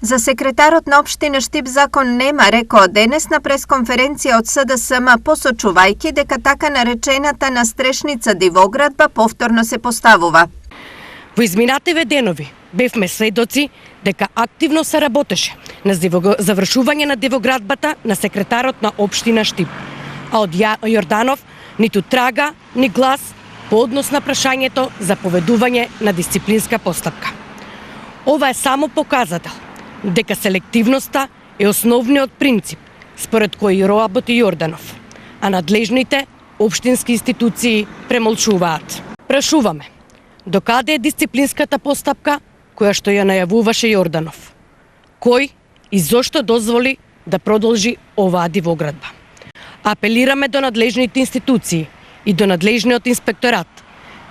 За секретарот на општина Штип закон нема, рекоа денес на пресконференција од СДСМ, посочувајќи дека така наречената настрешница дивоградба повторно се поставува. Во изминативе денови бевме сведоци дека активно се работеше на завршување на дивоградбата на секретарот на општина Штип, а од Јорданов ниту трага, ни глас по однос на прашањето за поведување на дисциплинска постапка. Ова е само показател дека селективноста е основниот принцип според кој работи Јорданов, а надлежните општински институции премолчуваат. Прашуваме, докаде е дисциплинската постапка која што ја најавуваше Јорданов? Кој и зошто дозволи да продолжи оваа дивоградба? Апелираме до надлежните институции и до надлежниот инспекторат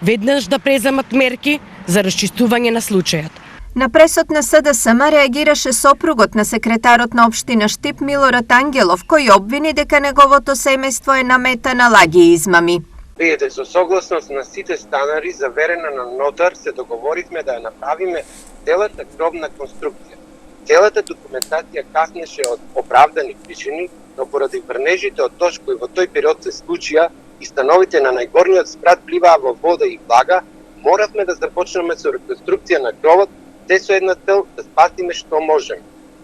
веднаш да преземат мерки за расчистување на случајот. На пресот на СДСМ реагираше сопругот на секретарот на општина Штип Милорад Ангелов, кој обвини дека неговото семејство е намета на лаги и измами. Пријате, со согласност на сите станари, заверена на нотар, се договоривме да ја направиме целата кровна конструкција. Целата документација каснеше од оправдани причини, но поради врнежите од дожд кои во тој период се случија и становите на најгорниот спрат вливаа во вода и влага, моравме да започнеме со реконструкција на кровот, се со една цел да спасиме што можеме.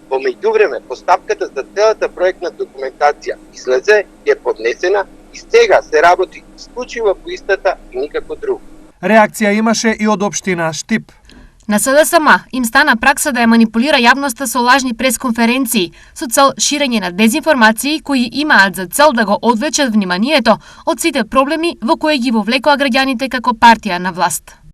Во меѓувреме, постапката за целата проектна документација излезе, е поднесена и сега се работи исклучиво по истата и никако друго. Реакција имаше и од општина Штип. На СДСМ им стана пракса да ја манипулира јавноста со лажни пресконференции со цел ширење на дезинформации кои имаат за цел да го одвлечат вниманието од сите проблеми во кои ги вовлекоа граѓаните како партија на власт.